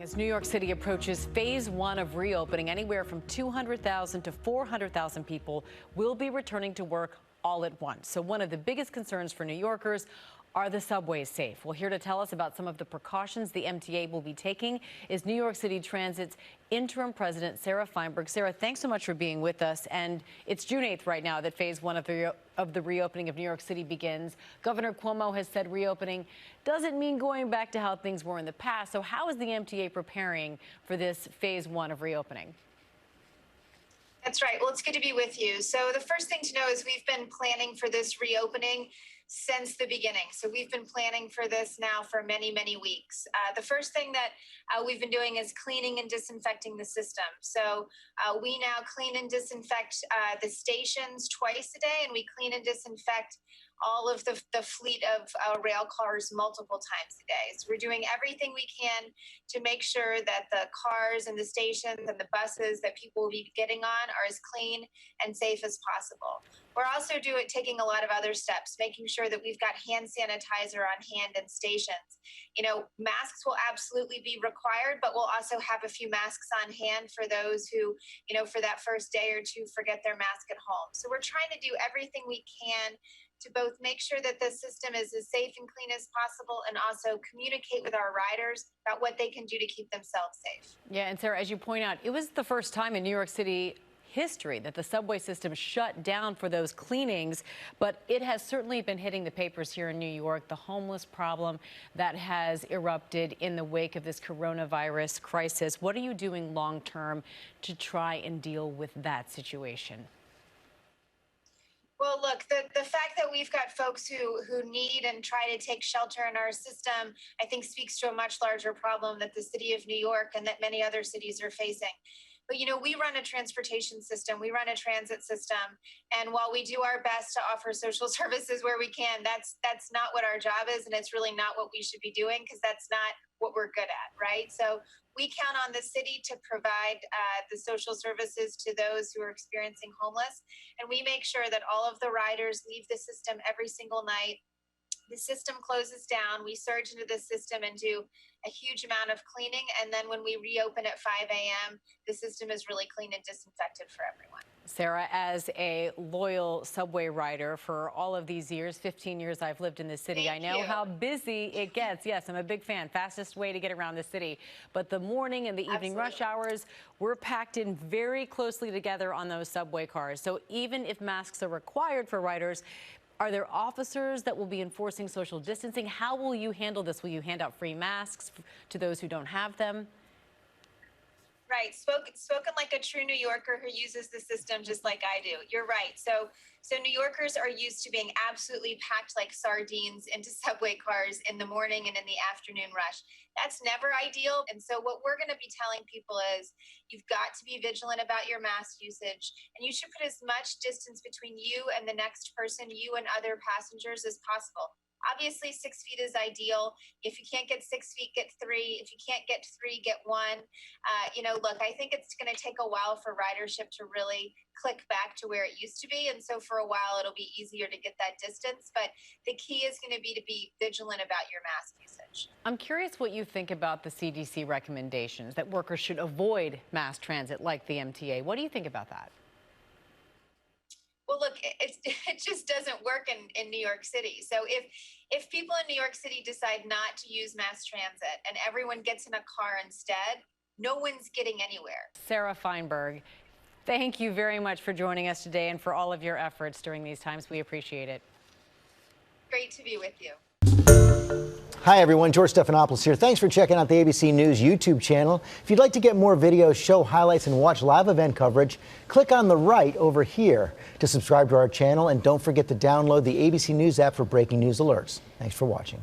As New York City approaches phase one of reopening, anywhere from 200,000 to 400,000 people will be returning to work all at once. So one of the biggest concerns for New Yorkers, are the subways safe? Well, here to tell us about some of the precautions the MTA will be taking is New York City Transit's interim president, Sara Feinberg. Sara, thanks so much for being with us. And it's June 8th right now that phase one of the reopening of New York City begins. Governor Cuomo has said reopening doesn't mean going back to how things were in the past. So how is the MTA preparing for this phase one of reopening? That's right. Well, it's good to be with you. So the first thing to know is we've been planning for this reopening since the beginning. So we've been planning for this now for many, many weeks. The first thing that we've been doing is cleaning and disinfecting the system. So we now clean and disinfect the stations twice a day, and we clean and disinfect all of the fleet of rail cars multiple times a day. So we're doing everything we can to make sure that the cars and the stations and the buses that people will be getting on are as clean and safe as possible. We're also taking a lot of other steps, making sure that we've got hand sanitizer on hand in stations. You know, masks will absolutely be required, but we'll also have a few masks on hand for those who, you know, for that first day or two forget their mask at home. So we're trying to do everything we can to both make sure that the system is as safe and clean as possible and also communicate with our riders about what they can do to keep themselves safe. Yeah, and Sara, as you point out, it was the first time in New York City history that the subway system shut down for those cleanings, but it has certainly been hitting the papers here in New York, the homeless problem that has erupted in the wake of this coronavirus crisis. What are you doing long term to try and deal with that situation? Well, look, the fact that we've got folks who need and try to take shelter in our system, I think speaks to a much larger problem that the city of New York and that many other cities are facing. But, you know, we run a transportation system, we run a transit system, and while we do our best to offer social services where we can, that's not what our job is, and it's really not what we should be doing, because that's not what we're good at, right? So we count on the city to provide the social services to those who are experiencing homeless, and we make sure that all of the riders leave the system every single night. The system closes down, we surge into the system and do a huge amount of cleaning, and then when we reopen at 5 a.m., the system is really clean and disinfected for everyone. Sara, as a loyal subway rider for all of these years, 15 years I've lived in this city, I know how busy it gets. Yes, I'm a big fan. Fastest way to get around the city. But the morning and the evening rush hours, we're packed in very closely together on those subway cars. So even if masks are required for riders, are there officers that will be enforcing social distancing? How will you handle this? Will you hand out free masks to those who don't have them? Right. Spoken like a true New Yorker who uses the system just like I do. You're right. So New Yorkers are used to being absolutely packed like sardines into subway cars in the morning and in the afternoon rush. That's never ideal. And so what we're going to be telling people is you've got to be vigilant about your mask usage, and you should put as much distance between you and the next person, you and other passengers, as possible. Obviously, 6 feet is ideal. If you can't get 6 feet, get 3. If you can't get 3, get 1. You know, look, I think it's going to take a while for ridership to really click back to where it used to be. And so for a while, it'll be easier to get that distance. But the key is going to be vigilant about your mask usage. I'm curious what you think about the CDC recommendations that workers should avoid mass transit like the MTA. What do you think about that? Well, look, it just doesn't work in New York City. So if people in New York City decide not to use mass transit and everyone gets in a car instead, no one's getting anywhere. Sara Feinberg, thank you very much for joining us today and for all of your efforts during these times. We appreciate it. Great to be with you. Hi everyone, George Stephanopoulos here. Thanks for checking out the ABC News YouTube channel. If you'd like to get more videos, show highlights, and watch live event coverage, click on the right over here to subscribe to our channel, and don't forget to download the ABC News app for breaking news alerts. Thanks for watching.